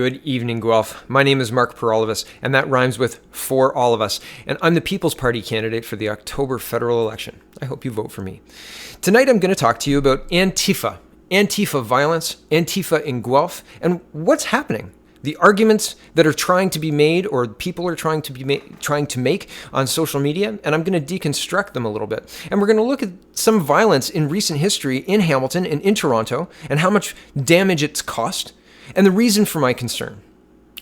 Good evening, Guelph. My name is Mark Peralivas, and that rhymes with for all of us. And I'm the People's Party candidate for the October federal election. I hope you vote for me. Tonight I'm going to talk to you about Antifa violence, Antifa in Guelph, and what's happening. The arguments that are trying to be made, or people are trying to make on social media, and I'm going to deconstruct them a little bit. And we're going to look at some violence in recent history in Hamilton and in Toronto, and how much damage it's cost, and the reason for my concern.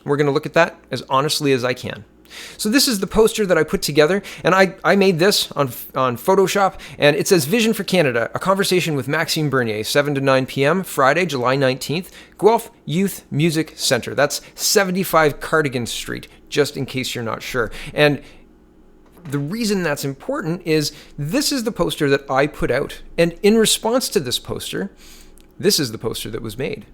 We're going to look at that as honestly as I can. So this is the poster that I put together, and I made this on Photoshop, and it says Vision for Canada, a conversation with Maxime Bernier, 7 to 9 p.m., Friday, July 19th, Guelph Youth Music Center. That's 75 Cardigan Street, just in case you're not sure. And the reason that's important is this is the poster that I put out, and in response to this poster, this is the poster that was made.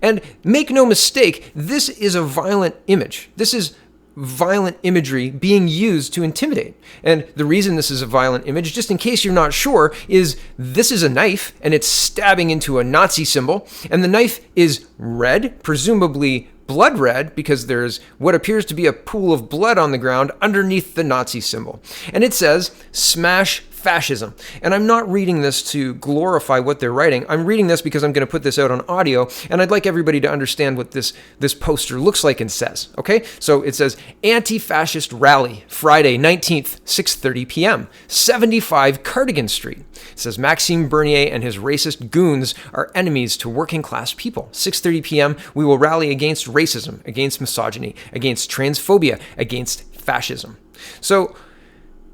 And make no mistake, this is a violent image. This is violent imagery being used to intimidate. And the reason this is a violent image, just in case you're not sure, is this is a knife and it's stabbing into a Nazi symbol. And the knife is red, presumably blood red, because there's what appears to be a pool of blood on the ground underneath the Nazi symbol. And it says, "Smash Fascism." And I'm not reading this to glorify what they're writing. I'm reading this because I'm going to put this out on audio, and I'd like everybody to understand what this poster looks like and says. Okay? So it says, "Anti-Fascist Rally, Friday, 19th, 6:30 p.m., 75 Cardigan Street." It says, "Maxime Bernier and his racist goons are enemies to working class people. 6:30 p.m., we will rally against racism, against misogyny, against transphobia, against fascism." So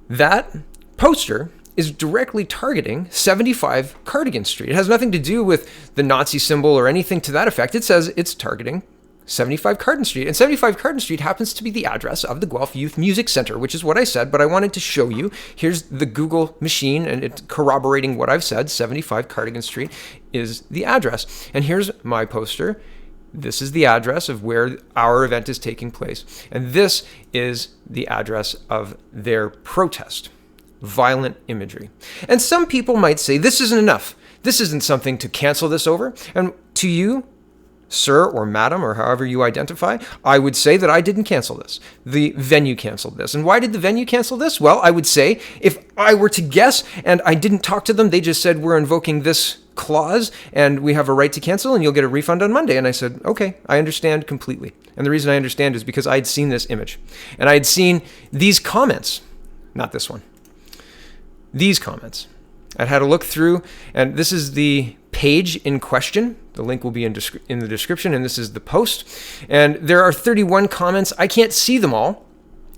that poster is directly targeting 75 Cardigan Street. It has nothing to do with the Nazi symbol or anything to that effect. It says it's targeting 75 Cardigan Street. And 75 Cardigan Street happens to be the address of the Guelph Youth Music Center, which is what I said, but I wanted to show you. Here's the Google machine, and it's corroborating what I've said. 75 Cardigan Street is the address. And here's my poster. This is the address of where our event is taking place. And this is the address of their protest. Violent imagery. And some people might say, this isn't enough. This isn't something to cancel this over. And to you, sir or madam, or however you identify, I would say that I didn't cancel this. The venue canceled this. And why did the venue cancel this? Well, I would say, if I were to guess and I didn't talk to them, they just said, we're invoking this clause and we have a right to cancel and you'll get a refund on Monday. And I said, okay, I understand completely. And the reason I understand is because I'd seen this image and I'd seen these comments, not this one. These comments. I'd had a look through, and this is the page in question. The link will be in the description, and this is the post. And there are 31 comments. I can't see them all,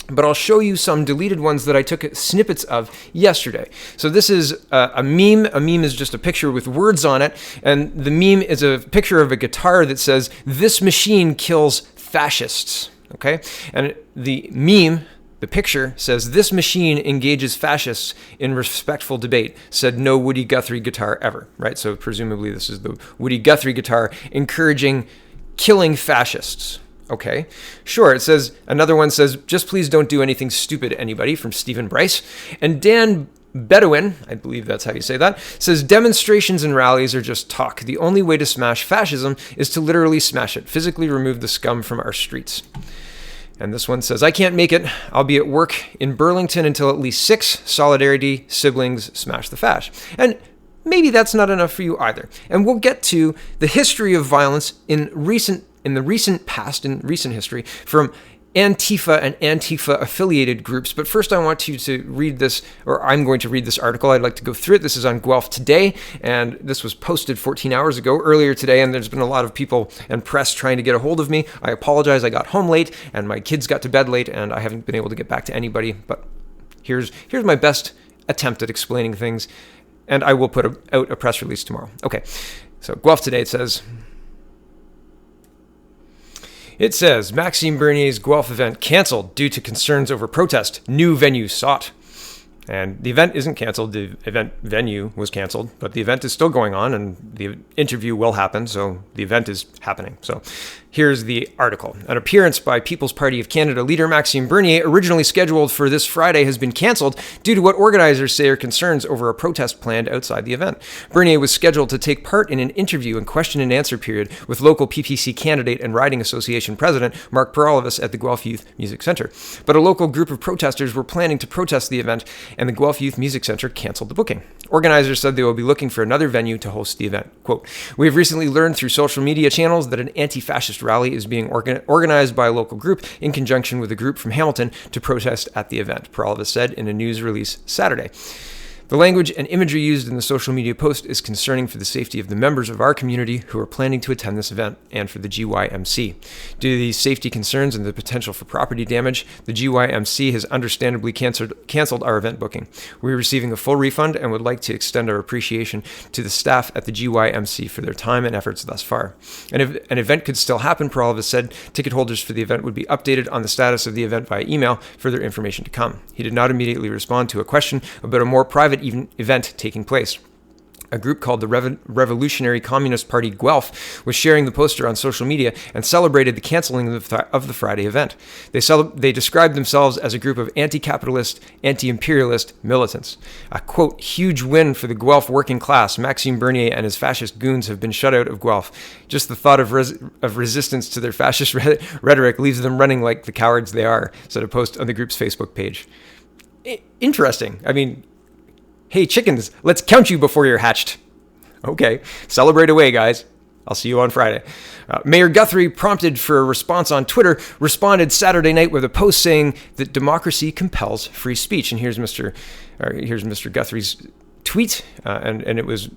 but I'll show you some deleted ones that I took snippets of yesterday. So this is a meme. A meme is just a picture with words on it, and the meme is a picture of a guitar that says, "This machine kills fascists." Okay? And the meme, the picture says, "This machine engages fascists in respectful debate," said no Woody Guthrie guitar ever, right? So presumably this is the Woody Guthrie guitar encouraging killing fascists. Okay, sure. It says, another one says, "Just please don't do anything stupid, anybody," from Stephen Bryce. And Dan Bedouin, I believe that's how you say that, says, "Demonstrations and rallies are just talk. The only way to smash fascism is to literally smash it, physically remove the scum from our streets." And this one says, "I can't make it. I'll be at work in Burlington until at least 6. Solidarity, siblings, smash the fash." And maybe that's not enough for you either. And we'll get to the history of violence in the recent past, in recent history, from Antifa and Antifa affiliated groups. But first I want you to read this, or I'm going to read this article. I'd like to go through it. This is on Guelph Today, and this was posted 14 hours ago, earlier today, and there's been a lot of people and press trying to get a hold of me. I apologize. I got home late, and my kids got to bed late, and I haven't been able to get back to anybody, but here's my best attempt at explaining things, and I will put out a press release tomorrow. Okay, so Guelph Today, it says, "Maxime Bernier's Guelph event canceled due to concerns over protest. New venue sought." And the event isn't canceled. The event venue was canceled, but the event is still going on, and the interview will happen, so the event is happening. So Here's the article. An appearance by People's Party of Canada leader Maxime Bernier, originally scheduled for this Friday, has been cancelled due to what organizers say are concerns over a protest planned outside the event. Bernier was scheduled to take part in an interview and question and answer period with local PPC candidate and Riding Association president Mark Peralvis at the Guelph Youth Music Centre. But a local group of protesters were planning to protest the event, and the Guelph Youth Music Centre cancelled the booking. Organizers said they will be looking for another venue to host the event. Quote, "We have recently learned through social media channels that an anti-fascist rally is being organized by a local group in conjunction with a group from Hamilton to protest at the event," Peralvis said in a news release Saturday. "The language and imagery used in the social media post is concerning for the safety of the members of our community who are planning to attend this event and for the GYMC. Due to these safety concerns and the potential for property damage, the GYMC has understandably canceled our event booking. We are receiving a full refund and would like to extend our appreciation to the staff at the GYMC for their time and efforts thus far." And if an event could still happen, Peralvis said ticket holders for the event would be updated on the status of the event via email, further information to come. He did not immediately respond to a question about a more private event taking place. A group called the Revolutionary Communist Party Guelph was sharing the poster on social media and celebrated the canceling of the Friday event. They described themselves as a group of anti-capitalist, anti-imperialist militants. A, quote, "huge win for the Guelph working class. Maxime Bernier and his fascist goons have been shut out of Guelph. Just the thought of resistance to their fascist rhetoric leaves them running like the cowards they are," said a post on the group's Facebook page. Interesting. I mean, hey, chickens, let's count you before you're hatched. Okay, celebrate away, guys. I'll see you on Friday. Mayor Guthrie, prompted for a response on Twitter, responded Saturday night with a post saying that democracy compels free speech. And here's Mr. Guthrie's tweet, and it was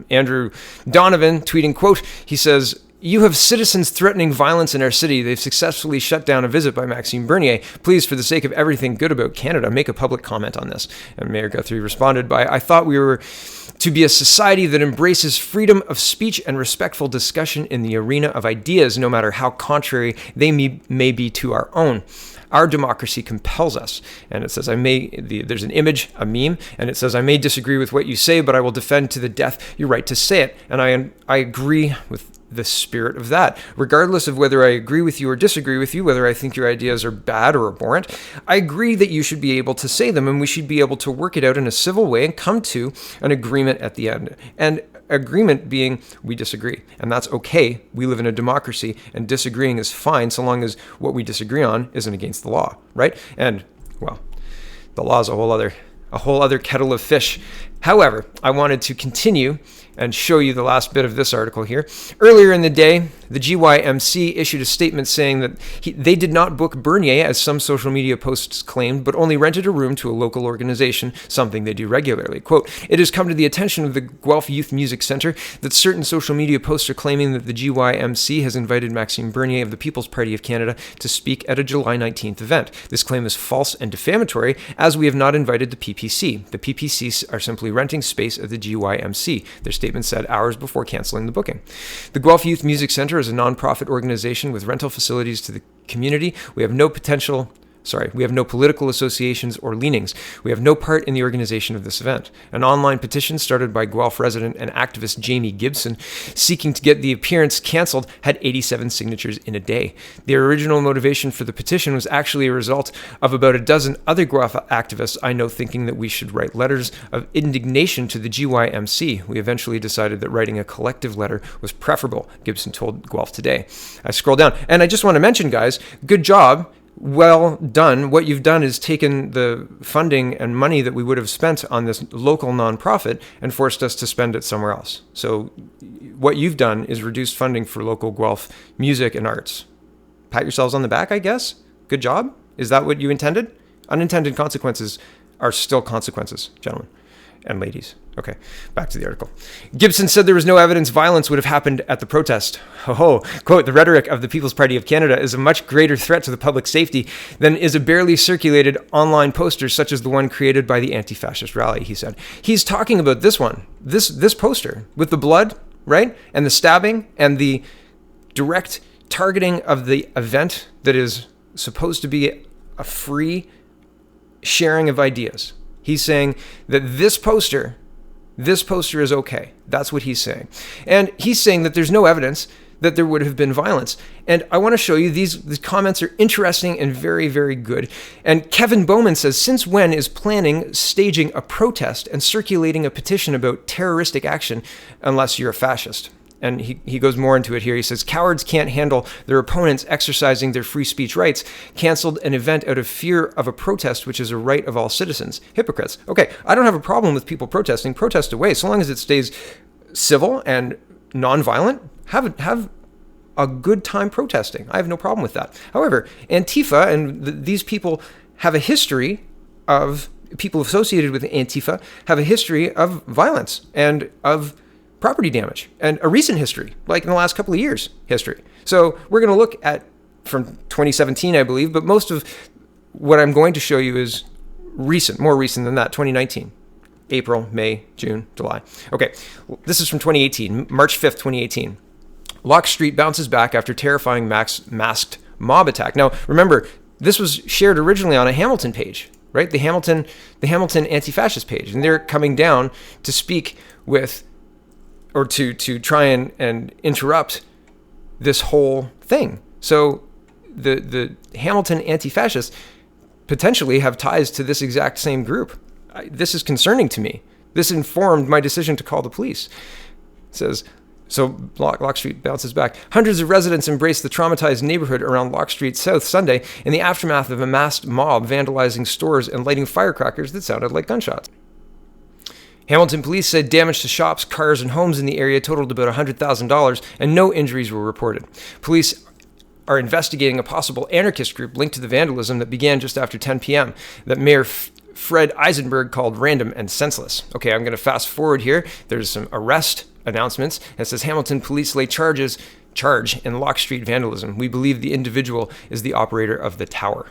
Andrew Donovan tweeting, quote, he says, "You have citizens threatening violence in our city. They've successfully shut down a visit by Maxime Bernier. Please, for the sake of everything good about Canada, make a public comment on this." And Mayor Guthrie responded by, "I thought we were to be a society that embraces freedom of speech and respectful discussion in the arena of ideas, no matter how contrary they may be to our own. Our democracy compels us." And it says, there's an image, a meme, and it says, "I may disagree with what you say, but I will defend to the death your right to say it." And I agree with the spirit of that. Regardless of whether I agree with you or disagree with you, whether I think your ideas are bad or abhorrent, I agree that you should be able to say them, and we should be able to work it out in a civil way and come to an agreement at the end. And agreement being, we disagree. And that's okay. We live in a democracy, and disagreeing is fine so long as what we disagree on isn't against the law, right? And, well, the law is a whole other kettle of fish. However, I wanted to continue and show you the last bit of this article here. Earlier in the day, the GYMC issued a statement saying that they did not book Bernier, as some social media posts claimed, but only rented a room to a local organization, something they do regularly. Quote, "It has come to the attention of the Guelph Youth Music Centre that certain social media posts are claiming that the GYMC has invited Maxime Bernier of the People's Party of Canada to speak at a July 19th event. This claim is false and defamatory, as we have not invited the PPC. The PPC are simply renting space at the GYMC," their statement said hours before canceling the booking. "The Guelph Youth Music Centre is a non-profit organization with rental facilities to the community. We have no political associations or leanings. We have no part in the organization of this event." An online petition started by Guelph resident and activist Jamie Gibson, seeking to get the appearance canceled, had 87 signatures in a day. The original motivation for the petition was actually a result of about a dozen other Guelph activists I know thinking that we should write letters of indignation to the GYMC. We eventually decided that writing a collective letter was preferable, Gibson told Guelph Today. I scroll down, and I just want to mention, guys, good job. Well done. What you've done is taken the funding and money that we would have spent on this local nonprofit and forced us to spend it somewhere else. So what you've done is reduced funding for local Guelph music and arts. Pat yourselves on the back, I guess. Good job. Is that what you intended? Unintended consequences are still consequences, gentlemen and ladies. Okay, back to the article. Gibson said there was no evidence violence would have happened at the protest. Quote, "The rhetoric of the People's Party of Canada is a much greater threat to the public safety than is a barely circulated online poster such as the one created by the anti-fascist rally," he said. He's talking about this one, this poster with the blood, right? And the stabbing and the direct targeting of the event that is supposed to be a free sharing of ideas. He's saying that this poster is okay. That's what he's saying. And he's saying that there's no evidence that there would have been violence. And I want to show you these comments are interesting and very, very good. And Kevin Bowman says, since when is planning, staging a protest and circulating a petition about terroristic action unless you're a fascist? And he goes more into it here. He says, cowards can't handle their opponents exercising their free speech rights, canceled an event out of fear of a protest, which is a right of all citizens. Hypocrites. Okay, I don't have a problem with people protesting. Protest away, so long as it stays civil and nonviolent. Have a good time protesting. I have no problem with that. However, Antifa and these people have a history of, people associated with Antifa have a history of violence and of property damage, and a recent history, like in the last couple of years history. So we're going to look at from 2017, I believe, but most of what I'm going to show you is recent, more recent than that, 2019. April, May, June, July. Okay, this is from 2018, March 5th, 2018. Locke Street bounces back after terrifying masked mob attack. Now, remember, this was shared originally on a Hamilton page, right? The Hamilton anti-fascist page, and they're coming down to speak with, or to try and interrupt this whole thing. So the Hamilton anti-fascists potentially have ties to this exact same group. This is concerning to me. This informed my decision to call the police. It says, so Locke Street bounces back. Hundreds of residents embraced the traumatized neighborhood around Locke Street South Sunday in the aftermath of a masked mob vandalizing stores and lighting firecrackers that sounded like gunshots. Hamilton police said damage to shops, cars, and homes in the area totaled about $100,000, and no injuries were reported. Police are investigating a possible anarchist group linked to the vandalism that began just after 10 p.m. that Mayor Fred Eisenberg called random and senseless. Okay, I'm going to fast forward here. There's some arrest announcements. It says Hamilton police lay charge in Locke Street vandalism. We believe the individual is the operator of the tower.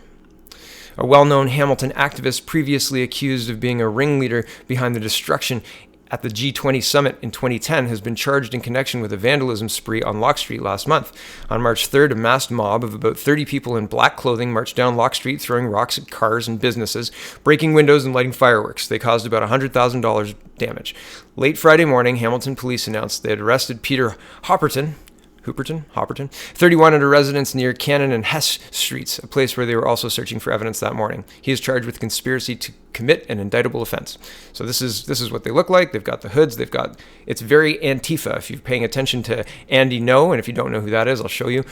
A well-known Hamilton activist previously accused of being a ringleader behind the destruction at the G20 summit in 2010 has been charged in connection with a vandalism spree on Locke Street last month. On March 3rd, a masked mob of about 30 people in black clothing marched down Locke Street, throwing rocks at cars and businesses, breaking windows and lighting fireworks. They caused about $100,000 damage. Late Friday morning, Hamilton police announced they had arrested Peter Hopperton, 31 at a residence near Cannon and Hess Streets, a place where they were also searching for evidence that morning. He is charged with conspiracy to commit an indictable offense. So this is what they look like. They've got the hoods. It's very Antifa. If you're paying attention to Andy No, and if you don't know who that is, I'll show you.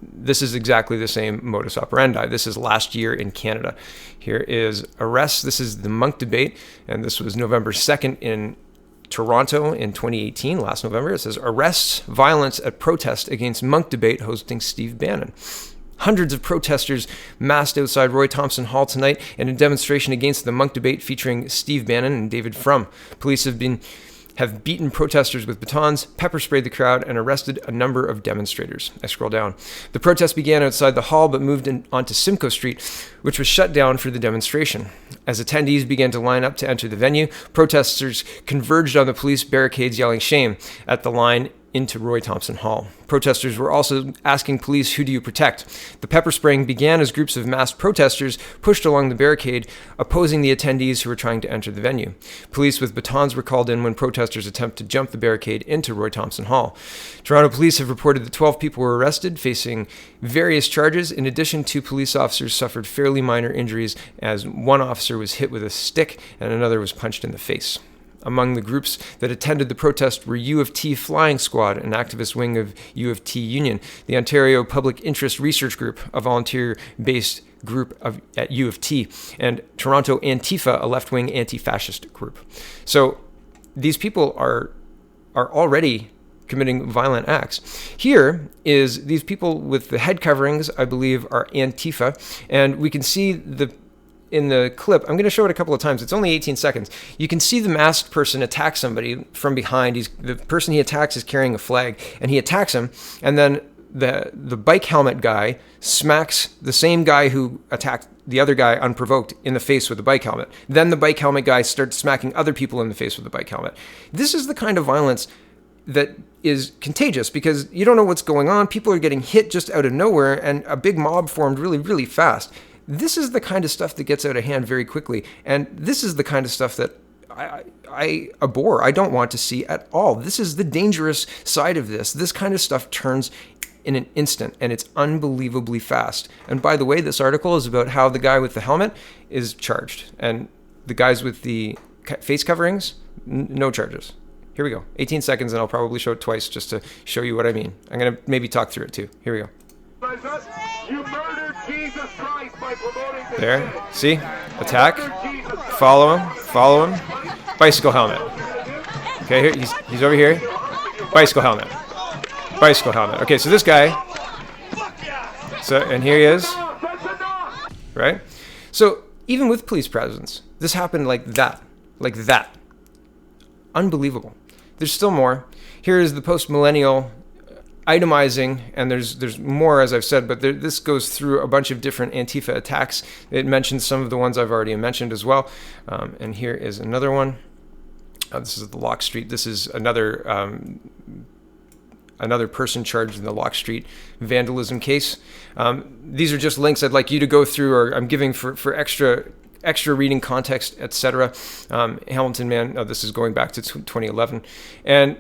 This is exactly the same modus operandi. This is last year in Canada. Here is arrests. This is the Munk debate, and this was November 2nd in Toronto in 2018, last November. It says, arrests, violence at protest against Munk debate hosting Steve Bannon. Hundreds of protesters massed outside Roy Thomson Hall tonight in a demonstration against the Munk debate featuring Steve Bannon and David Frum. Police have beaten protesters with batons, pepper sprayed the crowd, and arrested a number of demonstrators. I scroll down. The protest began outside the hall but moved onto Simcoe Street, which was shut down for the demonstration. As attendees began to line up to enter the venue, protesters converged on the police barricades yelling shame at the line into Roy Thomson Hall. Protesters were also asking police, who do you protect? The pepper spraying began as groups of masked protesters pushed along the barricade, opposing the attendees who were trying to enter the venue. Police with batons were called in when protesters attempted to jump the barricade into Roy Thomson Hall. Toronto police have reported that 12 people were arrested, facing various charges. In addition, 2 police officers suffered fairly minor injuries, as one officer was hit with a stick and another was punched in the face. Among the groups that attended the protest were U of T Flying Squad, an activist wing of U of T Union, the Ontario Public Interest Research Group, a volunteer-based group at U of T, and Toronto Antifa, a left-wing anti-fascist group. So these people are already committing violent acts. Here is these people with the head coverings, I believe, are Antifa, and we can see in the clip, I'm going to show it a couple of times. It's only 18 seconds. You can see the masked person attack somebody from behind. The person he attacks is carrying a flag, and he attacks him, and then the bike helmet guy smacks the same guy who attacked the other guy unprovoked in the face with the bike helmet. Then the bike helmet guy starts smacking other people in the face with the bike helmet. This is the kind of violence that is contagious because you don't know what's going on. People are getting hit just out of nowhere, and a big mob formed really, really fast. This is the kind of stuff that gets out of hand very quickly, and this is the kind of stuff that I abhor, I don't want to see at all. This is the dangerous side of this. This kind of stuff turns in an instant, and it's unbelievably fast. And by the way, this article is about how the guy with the helmet is charged, and the guys with the face coverings, no charges. Here we go. 18 seconds, and I'll probably show it twice just to show you what I mean. I'm going to maybe talk through it too. Here we go. You murdered Jesus Christ by promoting the There. See? Attack. Follow him. Bicycle helmet. Okay, here he's over here. Bicycle helmet. Okay, so this guy. So, and here he is. Right? So, even with police presence, this happened like that. Unbelievable. There's still more. Here is the post-millennial itemizing, and there's more, as I've said, but this goes through a bunch of different Antifa attacks. It mentions some of the ones I've already mentioned as well. And here is another one. This is the Locke St. This is another person charged in the Locke St vandalism case. These are just links I'd like you to go through, or I'm giving for extra reading context, etc. Hamilton Man, this is going back to 2011. And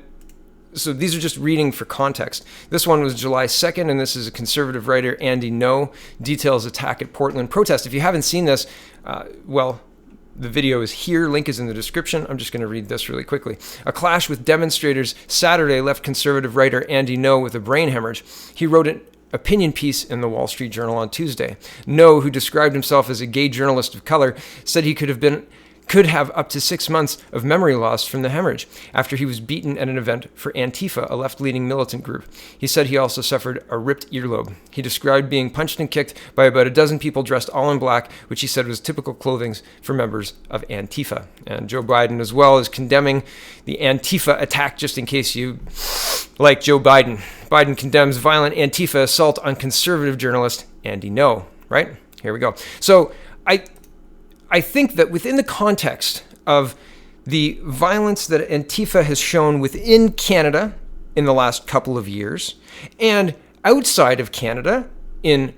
so these are just reading for context. This one was July 2nd, and this is a conservative writer, Andy No, details attack at Portland protest. If you haven't seen this, well, the video is here. Link is in the description. I'm just going to read this really quickly. A clash with demonstrators Saturday left conservative writer Andy No with a brain hemorrhage. He wrote an opinion piece in the Wall Street Journal on Tuesday. No, who described himself as a gay journalist of color, said he could have up to 6 months of memory loss from the hemorrhage after he was beaten at an event for Antifa, a left-leaning militant group. He said he also suffered a ripped earlobe. He described being punched and kicked by about a dozen people dressed all in black, which he said was typical clothing for members of Antifa. And Joe Biden as well is condemning the Antifa attack, just in case you like Joe Biden. Biden condemns violent Antifa assault on conservative journalist Andy No, right? Here we go. So I think that within the context of the violence that Antifa has shown within Canada in the last couple of years, and outside of Canada in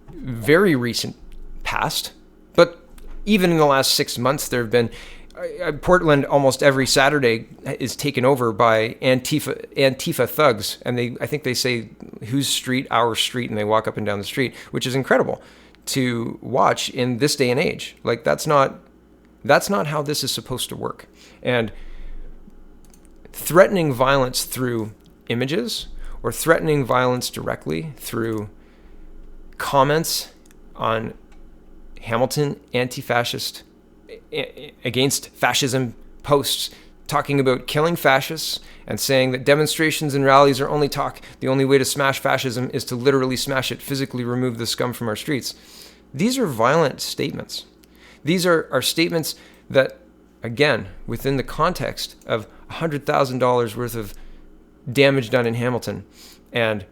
very recent past, but even in the last 6 months, there have been Portland almost every Saturday is taken over by Antifa thugs, and I think they say, "Whose street? Our street," and they walk up and down the street, which is incredible to watch in this day and age. Like, that's not how this is supposed to work. And threatening violence through images, or threatening violence directly through comments on Hamilton anti-fascist, against fascism posts, talking about killing fascists and saying that demonstrations and rallies are only talk. The only way to smash fascism is to literally smash it, physically remove the scum from our streets. These are violent statements. These are statements that, again, within the context of $100,000 worth of damage done in Hamilton, and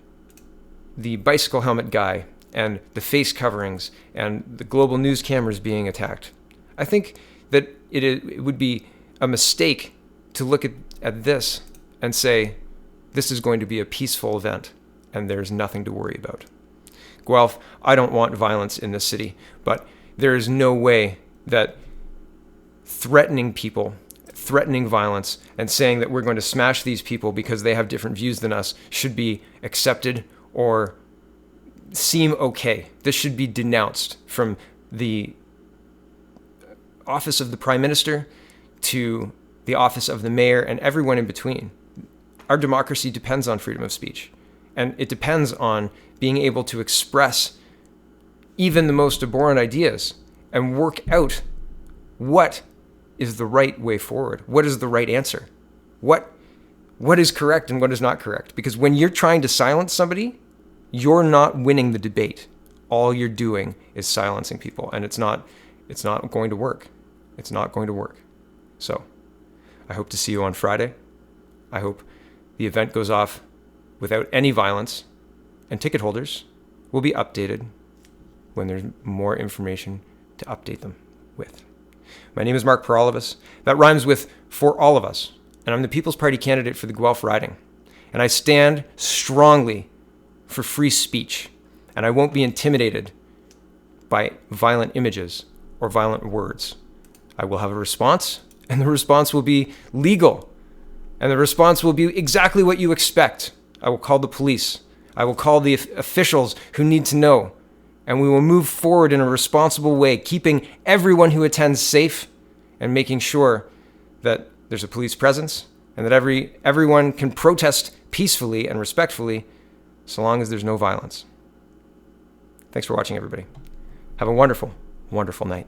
the bicycle helmet guy, and the face coverings, and the global news cameras being attacked. I think that it would be a mistake to look at this and say, this is going to be a peaceful event, and there's nothing to worry about. Guelph, I don't want violence in this city, but there is no way that threatening people, threatening violence, and saying that we're going to smash these people because they have different views than us should be accepted or seem okay. This should be denounced from the office of the Prime Minister to the office of the mayor and everyone in between. Our democracy depends on freedom of speech, and it depends on being able to express even the most abhorrent ideas and work out what is the right way forward. What is the right answer? What is correct and what is not correct? Because when you're trying to silence somebody, you're not winning the debate. All you're doing is silencing people, and it's not going to work. It's not going to work. So I hope to see you on Friday. I hope the event goes off without any violence, and ticket holders will be updated when there's more information to update them with. My name is Mark Peralivas. That rhymes with for all of us, and I'm the People's Party candidate for the Guelph riding. And I stand strongly for free speech, and I won't be intimidated by violent images or violent words. I will have a response, And the response will be legal. And the response will be exactly what you expect. I will call the police. I will call the officials who need to know. And we will move forward in a responsible way, keeping everyone who attends safe and making sure that there's a police presence and that everyone can protest peacefully and respectfully so long as there's no violence. Thanks for watching, everybody. Have a wonderful, wonderful night.